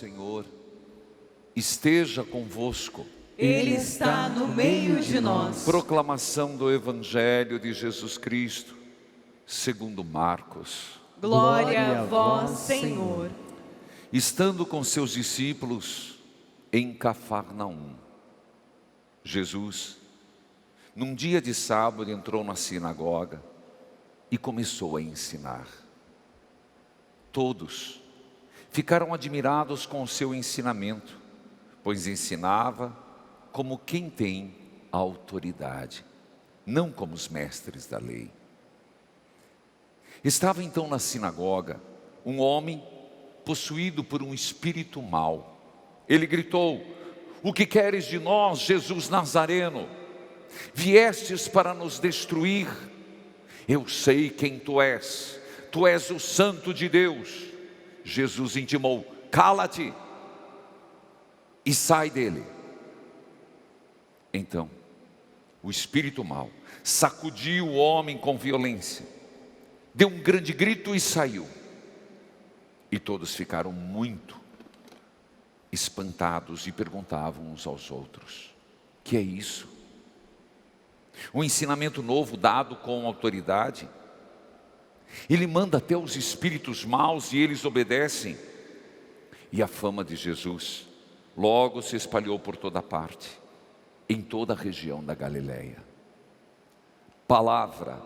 Senhor esteja convosco. Ele está no meio de nós. Proclamação do Evangelho de Jesus Cristo, segundo Marcos. Glória a vós, Senhor. Estando com seus discípulos em Cafarnaum, Jesus, num dia de sábado, entrou na sinagoga e começou a ensinar. Todos ficaram admirados com o seu ensinamento, pois ensinava como quem tem autoridade, não como os mestres da lei. Estava então na sinagoga um homem possuído por um espírito mau. Ele gritou: o que queres de nós, Jesus Nazareno? Viestes para nos destruir? Eu sei quem tu és o Santo de Deus. Jesus intimou: cala-te e sai dele. Então, o espírito mau sacudiu o homem com violência, deu um grande grito e saiu. E todos ficaram muito espantados e perguntavam uns aos outros: que é isso? Um ensinamento novo dado com autoridade? Ele manda até os espíritos maus e eles obedecem. E a fama de Jesus logo se espalhou por toda parte, em toda a região da Galileia. Palavra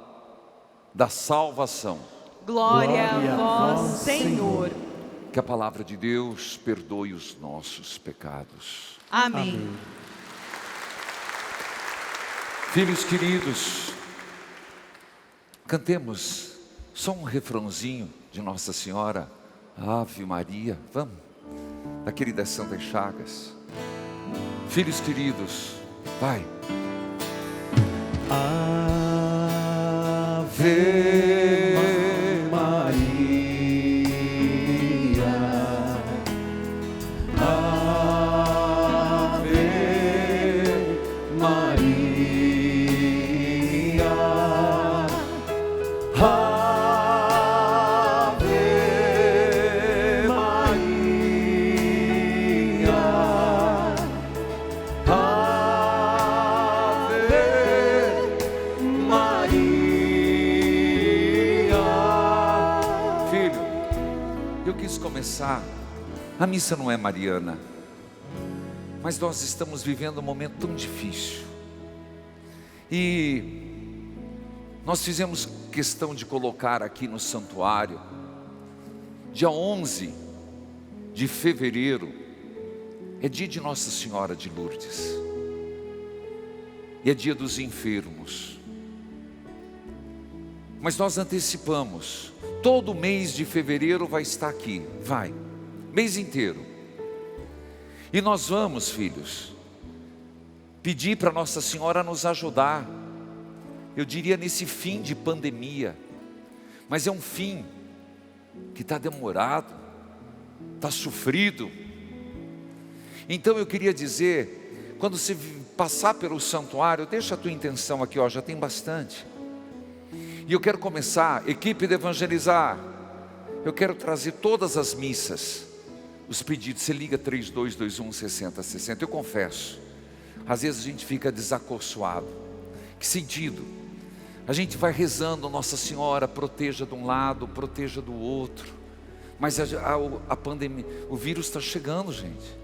da salvação. Glória a vós, Senhor. Que a palavra de Deus perdoe os nossos pecados. Amém. Filhos queridos, cantemos só um refrãozinho de Nossa Senhora, Ave Maria, vamos, daquele das Santas Chagas. Filhos queridos, vai. Ave Maria, Ave Maria, Ave Maria, Ave Maria. Filho, eu quis começar, a missa não é mariana, mas nós estamos vivendo um momento tão difícil. E nós fizemos questão de colocar aqui no santuário, dia 11 de fevereiro, é dia de Nossa Senhora de Lourdes. E é dia dos enfermos. Mas nós antecipamos, todo mês de fevereiro vai estar aqui, vai, mês inteiro. E nós vamos, filhos, pedir para Nossa Senhora nos ajudar. Eu diria nesse fim de pandemia, mas é um fim que está demorado, está sofrido. Então eu queria dizer, quando você passar pelo santuário, deixa a tua intenção aqui, ó, já tem bastante. E eu quero começar, equipe de evangelizar, eu quero trazer todas as missas, os pedidos. Você liga 3221 6060. Eu confesso, às vezes a gente fica desacorçoado. Que sentido? A gente vai rezando, Nossa Senhora proteja de um lado, proteja do outro, mas a pandemia, o vírus está chegando, gente.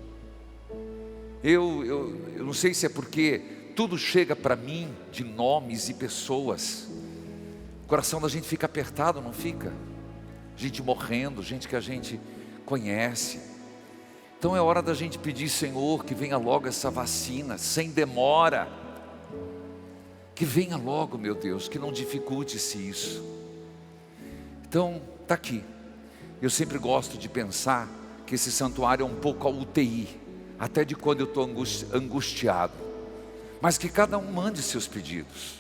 Eu não sei se é porque tudo chega para mim de nomes e pessoas, o coração da gente fica apertado, não fica? Gente morrendo, gente que a gente conhece. Então é hora da gente pedir, Senhor, que venha logo essa vacina, sem demora. Que venha logo, meu Deus, que não dificulte-se isso. Então, está aqui. Eu sempre gosto de pensar que esse santuário é um pouco a UTI, até de quando eu estou angustiado. Mas que cada um mande seus pedidos.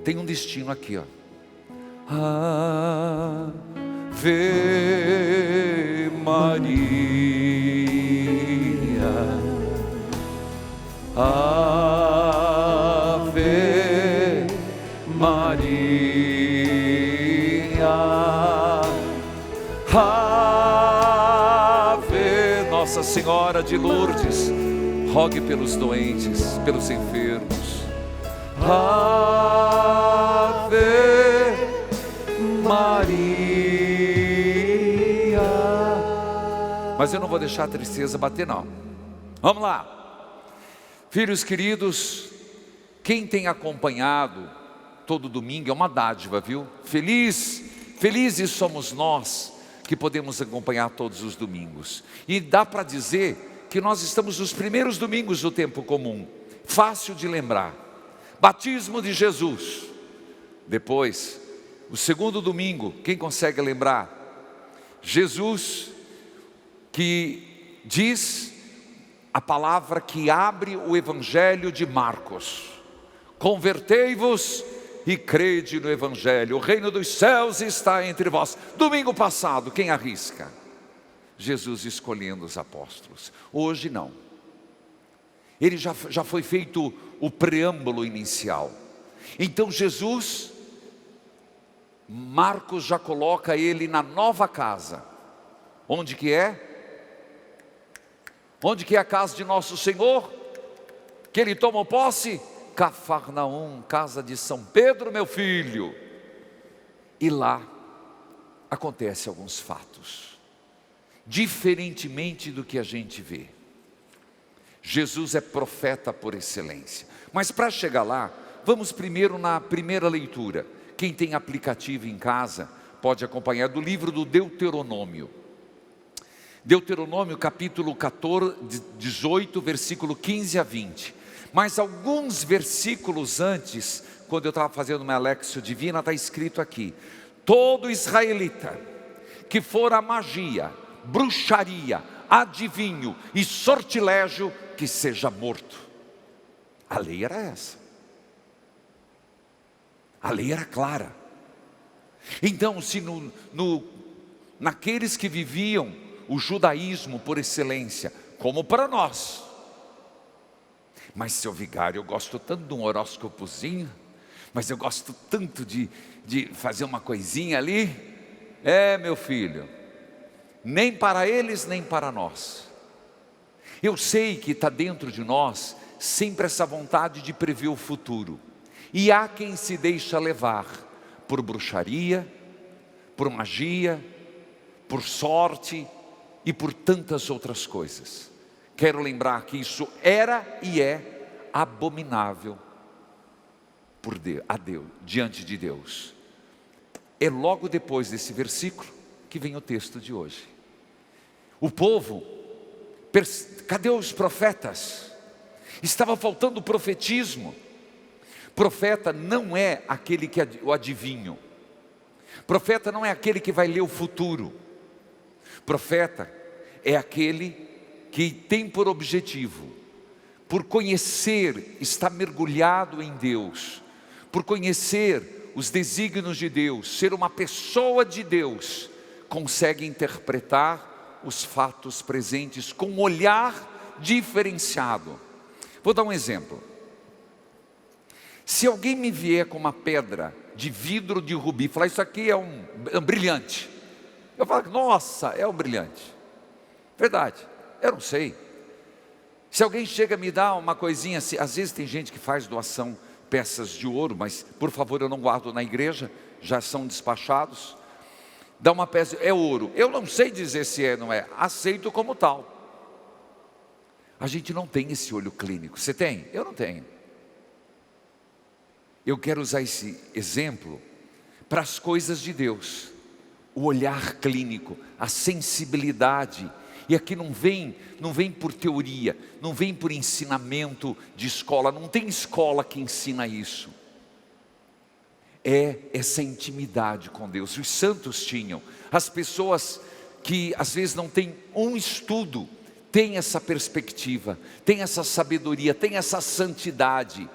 Tem um destino aqui, ó. Ave Maria, Ave Maria, Ave Nossa Senhora de Lourdes, rogue pelos doentes, pelos enfermos. Ave Maria. Mas eu não vou deixar a tristeza bater, não. Vamos lá. Filhos queridos, quem tem acompanhado todo domingo é uma dádiva, viu? Felizes somos nós que podemos acompanhar todos os domingos. E dá para dizer que nós estamos nos primeiros domingos do tempo comum. Fácil de lembrar. Batismo de Jesus. Depois, o segundo domingo, quem consegue lembrar? Jesus que diz a palavra que abre o Evangelho de Marcos. Convertei-vos e crede no Evangelho, o reino dos céus está entre vós. Domingo passado, quem arrisca? Jesus escolhendo os apóstolos. Hoje não. Ele já foi feito o preâmbulo inicial. Então Jesus, Marcos já coloca ele na nova casa. Onde que é? Onde que é a casa de nosso Senhor? Que ele toma posse? Cafarnaum, casa de São Pedro, meu filho. E lá acontecem alguns fatos, diferentemente do que a gente vê. Jesus é profeta por excelência. Mas para chegar lá, vamos primeiro na primeira leitura. Quem tem aplicativo em casa pode acompanhar do livro do Deuteronômio. Deuteronômio capítulo 14, 18, versículo 15 a 20. Mas alguns versículos antes, quando eu estava fazendo minha Lexio Divina, está escrito aqui: todo israelita que for a magia, bruxaria, adivinho e sortilégio, que seja morto. A lei era essa. A lei era clara. Então, se naqueles que viviam o judaísmo por excelência, como para nós, mas seu vigário, eu gosto tanto de um horóscopozinho, mas eu gosto tanto de fazer uma coisinha ali. Meu filho, nem para eles, nem para nós. Eu sei que está dentro de nós sempre essa vontade de prever o futuro. E há quem se deixa levar por bruxaria, por magia, por sorte e por tantas outras coisas. Quero lembrar que isso era e é abominável diante de Deus. É logo depois desse versículo que vem o texto de hoje. O povo, cadê os profetas? Estava faltando profetismo. Profeta não é aquele que o adivinho. Profeta não é aquele que vai ler o futuro. Profeta é aquele que tem por objetivo, por conhecer, estar mergulhado em Deus, por conhecer os desígnios de Deus, ser uma pessoa de Deus, consegue interpretar os fatos presentes com um olhar diferenciado. Vou dar um exemplo. Se alguém me vier com uma pedra de vidro de rubi, falar isso aqui é um brilhante, eu falo, nossa, é um brilhante. Verdade, eu não sei. Se alguém chega a me dar uma coisinha assim, às vezes tem gente que faz doação, peças de ouro, mas por favor eu não guardo na igreja, já são despachados. Dá uma peça, é ouro, eu não sei dizer se é ou não é, aceito como tal. A gente não tem esse olho clínico, você tem? Eu não tenho. Eu quero usar esse exemplo para as coisas de Deus, o olhar clínico, a sensibilidade. E aqui não vem por teoria, não vem por ensinamento de escola, não tem escola que ensina isso. É essa intimidade com Deus. Os santos tinham, as pessoas que às vezes não têm um estudo, têm essa perspectiva, têm essa sabedoria, têm essa santidade.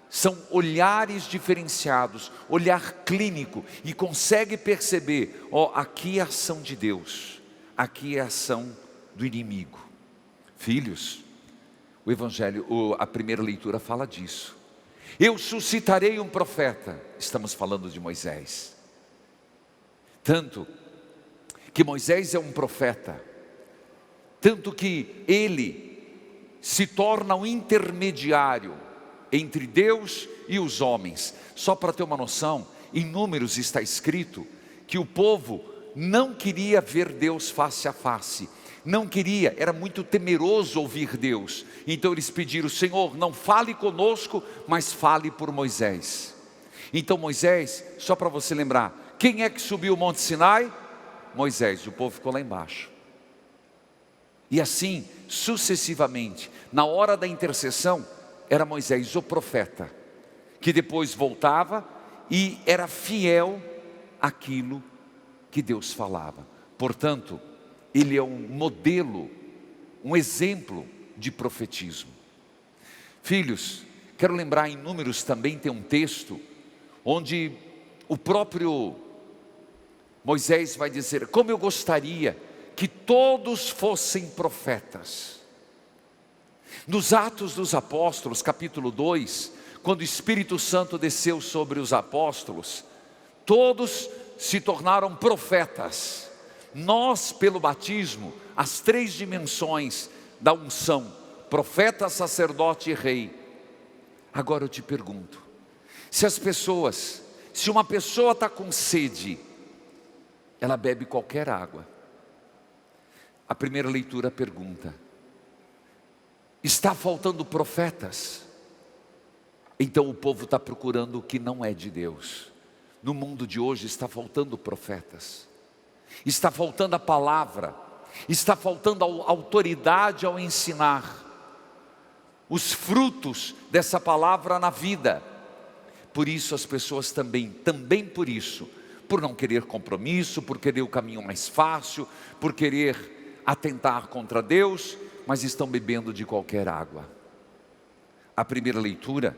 São olhares diferenciados, olhar clínico, e consegue perceber, aqui é a ação de Deus, aqui é a ação do inimigo. Filhos, o Evangelho, a primeira leitura fala disso. Eu suscitarei um profeta, estamos falando de Moisés. Tanto que Moisés é um profeta, tanto que ele se torna um intermediário entre Deus e os homens. Só para ter uma noção, em Números está escrito que o povo não queria ver Deus face a face, não queria, era muito temeroso ouvir Deus. Então eles pediram: Senhor, não fale conosco, mas fale por Moisés. Então Moisés, só para você lembrar, quem é que subiu o Monte Sinai? Moisés. O povo ficou lá embaixo. E assim sucessivamente. Na hora da intercessão era Moisés, o profeta, que depois voltava e era fiel àquilo que Deus falava. Portanto, ele é um modelo, um exemplo de profetismo. Filhos, quero lembrar, em Números também tem um texto onde o próprio Moisés vai dizer: como eu gostaria que todos fossem profetas. Nos Atos dos Apóstolos, capítulo 2, quando o Espírito Santo desceu sobre os apóstolos, todos se tornaram profetas. Nós, pelo batismo, as 3 dimensões da unção: profeta, sacerdote e rei. Agora eu te pergunto, se uma pessoa está com sede, ela bebe qualquer água. A primeira leitura pergunta: está faltando profetas? Então o povo está procurando o que não é de Deus. No mundo de hoje está faltando profetas, está faltando a palavra, está faltando a autoridade ao ensinar, os frutos dessa palavra na vida. Por isso as pessoas também por isso, por não querer compromisso, por querer o caminho mais fácil, por querer atentar contra Deus, mas estão bebendo de qualquer água. A primeira leitura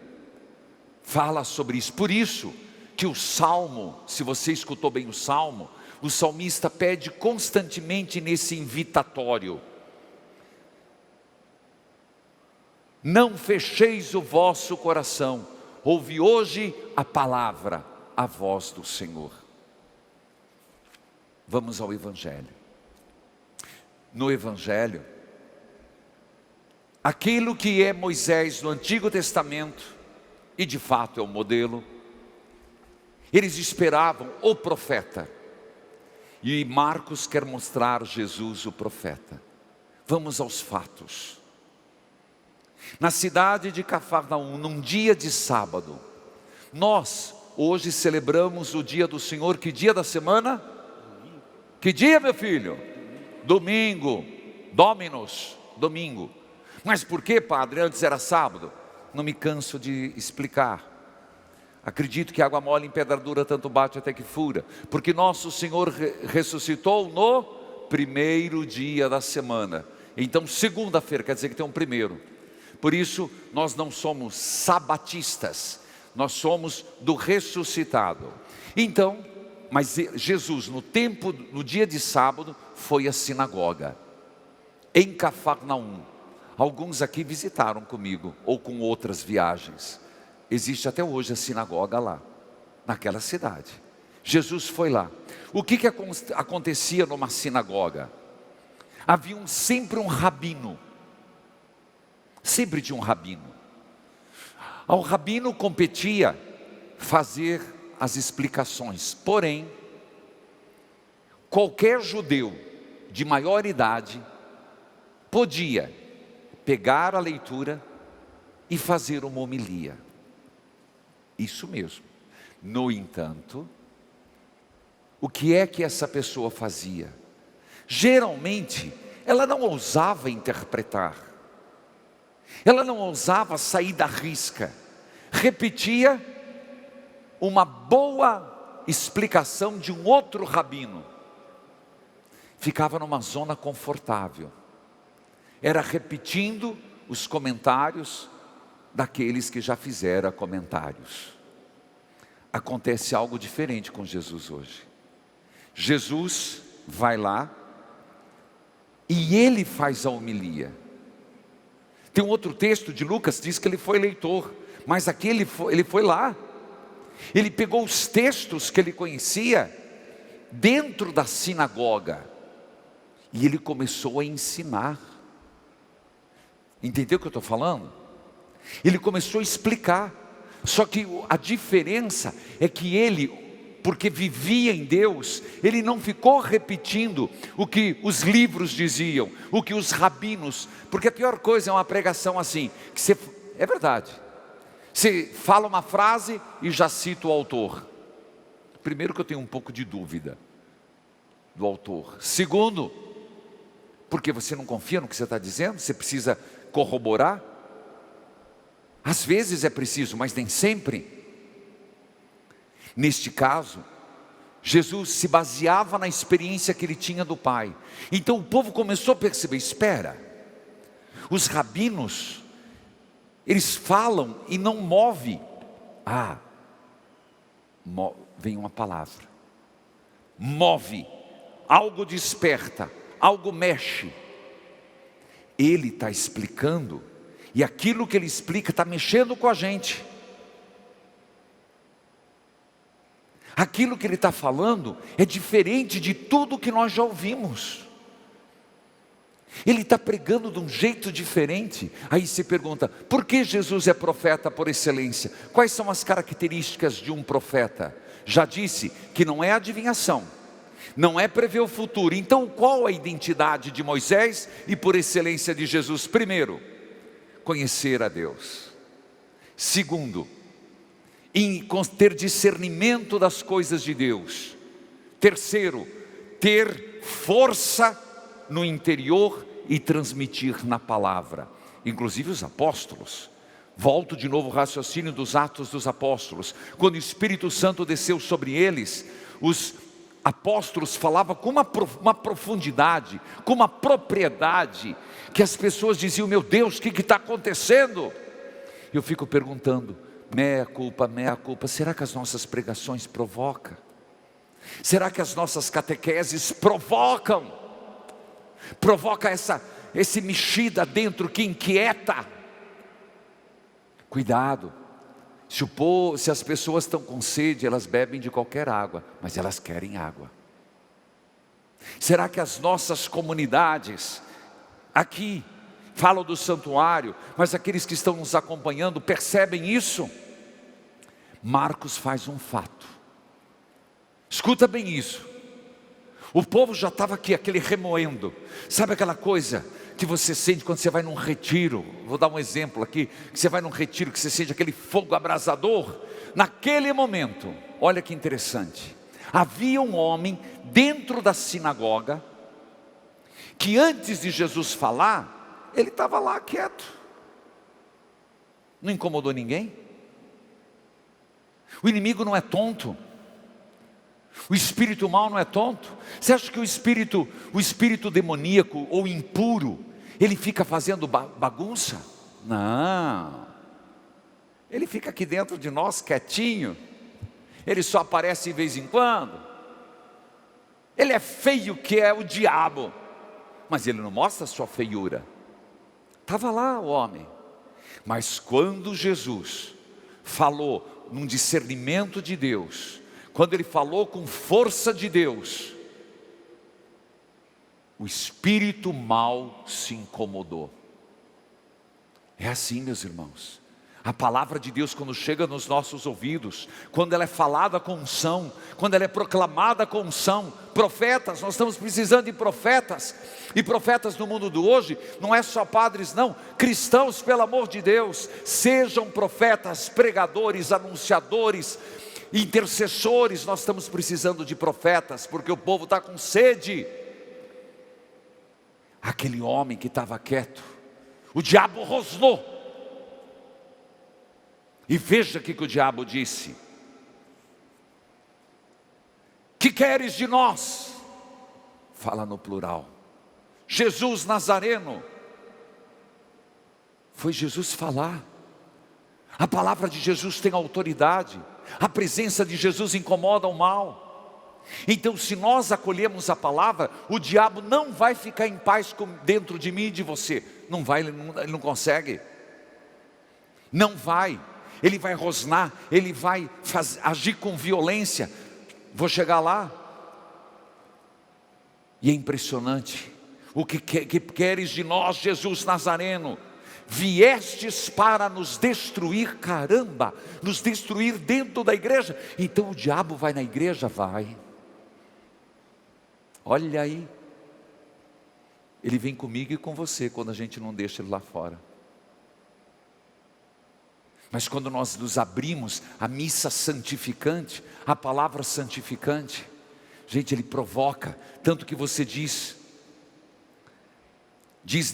fala sobre isso. Por isso que o Salmo, se você escutou bem o Salmo, o salmista pede constantemente nesse invitatório: não fecheis o vosso coração, ouve hoje a palavra, a voz do Senhor. Vamos ao Evangelho. No Evangelho, aquilo que é Moisés no Antigo Testamento, e de fato é o modelo, eles esperavam o profeta, e Marcos quer mostrar Jesus o profeta. Vamos aos fatos. Na cidade de Cafarnaum, num dia de sábado, nós hoje celebramos o dia do Senhor. Que dia da semana? Que dia, meu filho? Domingo. Dominus, domingo. Mas por que, padre, antes era sábado? Não me canso de explicar. Acredito que água mole em pedra dura tanto bate até que fura. Porque nosso Senhor ressuscitou no primeiro dia da semana. Então segunda-feira quer dizer que tem um primeiro. Por isso nós não somos sabatistas, nós somos do ressuscitado. Então, mas Jesus no dia de sábado foi à sinagoga, em Cafarnaum. Alguns aqui visitaram comigo, ou com outras viagens. Existe até hoje a sinagoga lá, naquela cidade. Jesus foi lá. O que acontecia numa sinagoga? Havia sempre um rabino. Sempre tinha um rabino. Ao rabino competia fazer as explicações. Porém, qualquer judeu de maior idade podia pegar a leitura e fazer uma homilia. Isso mesmo. No entanto, o que é que essa pessoa fazia? Geralmente, ela não ousava interpretar, ela não ousava sair da risca, repetia uma boa explicação de um outro rabino, ficava numa zona confortável, era repetindo os comentários daqueles que já fizeram comentários. Acontece algo diferente com Jesus hoje. Jesus vai lá e ele faz a homilia. Tem um outro texto de Lucas, diz que ele foi leitor, mas aqui ele foi lá. Ele pegou os textos que ele conhecia dentro da sinagoga E ele começou a ensinar. Entendeu o que eu estou falando? Ele começou a explicar. Só que a diferença é que ele, porque vivia em Deus, ele não ficou repetindo o que os livros diziam, o que os rabinos, porque a pior coisa é uma pregação assim, que você, é verdade, você fala uma frase e já cita o autor. Primeiro que eu tenho um pouco de dúvida do autor. Segundo, porque você não confia no que você está dizendo, você precisa corroborar. Às vezes é preciso, mas nem sempre. Neste caso, Jesus se baseava na experiência que ele tinha do Pai. Então o povo começou a perceber, espera, os rabinos, eles falam e não movem. Vem uma palavra, move, algo desperta, algo mexe. Ele está explicando, e aquilo que ele explica está mexendo com a gente. Aquilo que ele está falando é diferente de tudo que nós já ouvimos. Ele está pregando de um jeito diferente. Aí se pergunta, por que Jesus é profeta por excelência? Quais são as características de um profeta? Já disse que não é adivinhação, não é prever o futuro. Então qual a identidade de Moisés e por excelência de Jesus? Primeiro, conhecer a Deus. Segundo, ter discernimento das coisas de Deus. Terceiro, ter força no interior e transmitir na palavra. Inclusive os apóstolos. Volto de novo ao raciocínio dos Atos dos Apóstolos. Quando o Espírito Santo desceu sobre eles, os apóstolos falavam com uma profundidade, com uma propriedade, que as pessoas diziam, meu Deus, o que está acontecendo? Eu fico perguntando, meia culpa, será que as nossas pregações provocam? Será que as nossas catequeses provocam? Provoca esse mexida dentro que inquieta? Cuidado, se as pessoas estão com sede, elas bebem de qualquer água, mas elas querem água. Será que as nossas comunidades, aqui, falam do santuário, mas aqueles que estão nos acompanhando percebem isso? Marcos faz um fato, escuta bem isso, o povo já estava aqui, aquele remoendo, sabe aquela coisa que você sente quando você vai num retiro? Vou dar um exemplo aqui, que você vai num retiro, que você sente aquele fogo abrasador. Naquele momento, olha que interessante, havia um homem dentro da sinagoga, que antes de Jesus falar, ele estava lá quieto, não incomodou ninguém. O inimigo não é tonto, o espírito mau não é tonto. Você acha que o espírito demoníaco ou impuro, ele fica fazendo bagunça? Não, ele fica aqui dentro de nós quietinho, ele só aparece de vez em quando. Ele é feio, que é o diabo, mas ele não mostra a sua feiura. Estava lá o homem, mas quando Jesus falou num discernimento de Deus, quando ele falou com força de Deus, o espírito mau se incomodou. É assim, meus irmãos, a palavra de Deus, quando chega nos nossos ouvidos, quando ela é falada com unção, quando ela é proclamada com unção, profetas, nós estamos precisando de profetas, e profetas no mundo de hoje, não é só padres não, cristãos, pelo amor de Deus, sejam profetas, pregadores, anunciadores, intercessores. Nós estamos precisando de profetas, porque o povo está com sede. Aquele homem que estava quieto, o diabo rosnou, e veja o que o diabo disse: que queres de nós? Fala no plural, Jesus Nazareno. Foi Jesus falar, a palavra de Jesus tem autoridade, a presença de Jesus incomoda o mal. Então se nós acolhemos a palavra, o diabo não vai ficar em paz dentro de mim e de você. Não vai, ele não consegue. Não vai. Ele vai rosnar, ele vai agir com violência. Vou chegar lá. E é impressionante O que queres de nós, Jesus Nazareno? Viestes para nos destruir, caramba, nos destruir dentro da igreja. Então o diabo vai na igreja? Vai. Olha aí, ele vem comigo e com você quando a gente não deixa ele lá fora. Mas quando nós nos abrimos à missa santificante, à palavra santificante, gente, ele provoca, tanto que você diz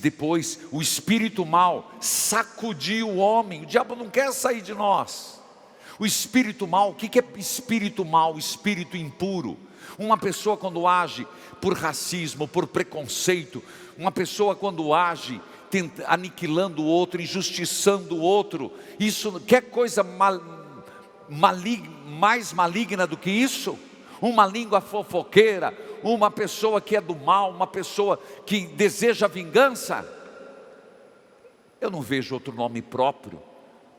depois, o espírito mau sacudiu o homem. O diabo não quer sair de nós. O espírito mau, o que é espírito mau? Espírito impuro. Uma pessoa quando age por racismo, por preconceito, uma pessoa quando age aniquilando o outro, injustiçando o outro, isso, quer coisa mais maligna do que isso? Uma língua fofoqueira, uma pessoa que é do mal, uma pessoa que deseja vingança. Eu não vejo outro nome próprio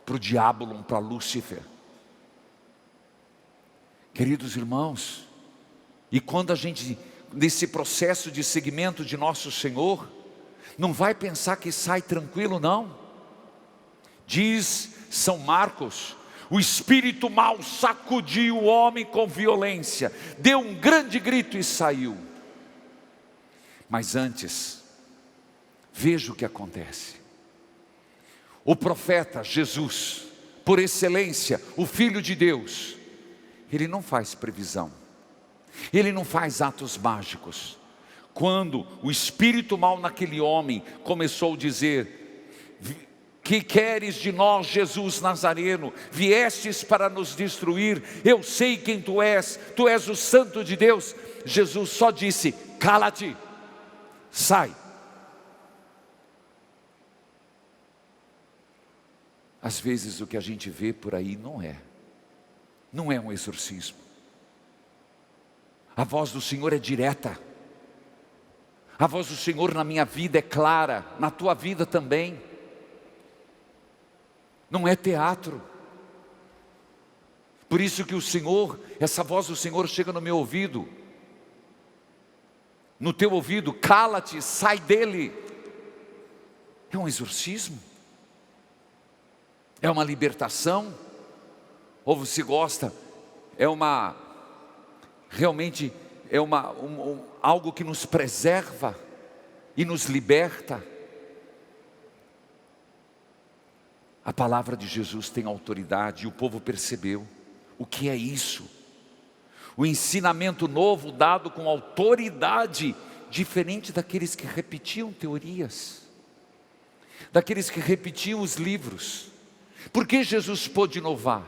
para o diabo, para Lúcifer. Queridos irmãos, e quando a gente, nesse processo de seguimento de nosso Senhor, não vai pensar que sai tranquilo, não. Diz São Marcos: o espírito mau sacudiu o homem com violência, deu um grande grito e saiu. Mas antes, veja o que acontece. O profeta Jesus, por excelência, o Filho de Deus, ele não faz previsão, ele não faz atos mágicos. Quando o espírito mau naquele homem começou a dizer: que queres de nós, Jesus Nazareno? Viestes para nos destruir, eu sei quem tu és o Santo de Deus. Jesus só disse: cala-te, sai. Às vezes o que a gente vê por aí não é um exorcismo. A voz do Senhor é direta. A voz do Senhor na minha vida é clara, na tua vida também. Não é teatro. Por isso que o Senhor, essa voz do Senhor chega no meu ouvido, no teu ouvido: cala-te, sai dele. É um exorcismo? É uma libertação? Ou você gosta, realmente é algo que nos preserva e nos liberta? A palavra de Jesus tem autoridade e o povo percebeu. O que é isso? O ensinamento novo dado com autoridade, diferente daqueles que repetiam teorias, daqueles que repetiam os livros. Por que Jesus pôde inovar?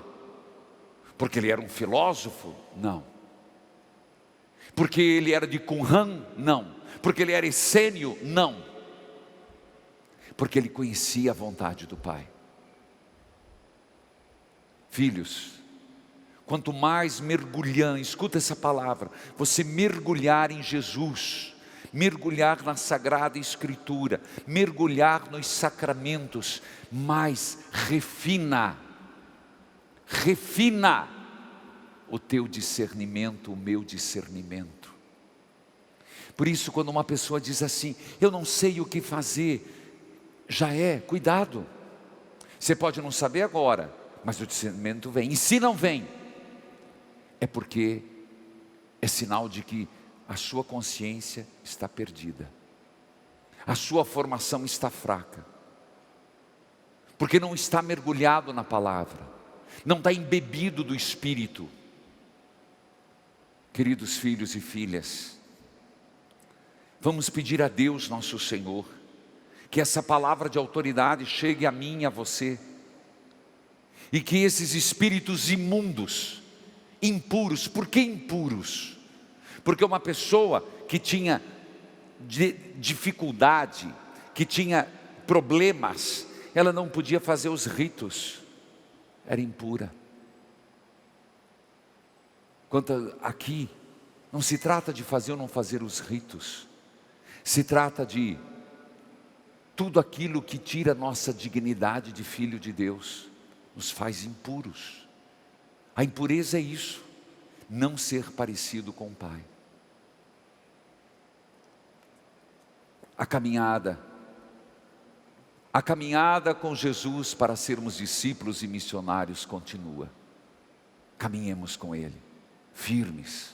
Porque ele era um filósofo? Não. Porque ele era de Qumran? Não. Porque ele era essênio? Não. Porque ele conhecia a vontade do Pai. Filhos, quanto mais mergulhar, escuta essa palavra, você mergulhar em Jesus, mergulhar na Sagrada Escritura, mergulhar nos sacramentos, mais refina o teu discernimento, o meu discernimento. Por isso, quando uma pessoa diz assim: eu não sei o que fazer, cuidado. Você pode não saber agora, mas o discernimento vem. E se não vem, é porque é sinal de que a sua consciência está perdida, a sua formação está fraca, porque não está mergulhado na palavra, não está embebido do Espírito. Queridos filhos e filhas, vamos pedir a Deus nosso Senhor, que essa palavra de autoridade chegue a mim e a você, e que esses espíritos imundos, impuros. Por que impuros? Porque uma pessoa que tinha dificuldade, que tinha problemas, ela não podia fazer os ritos, era impura. Quanto aqui, não se trata de fazer ou não fazer os ritos, se trata de tudo aquilo que tira a nossa dignidade de filho de Deus, nos faz impuros. A impureza é isso, não ser parecido com o Pai. A caminhada com Jesus para sermos discípulos e missionários continua. Caminhemos com Ele, firmes.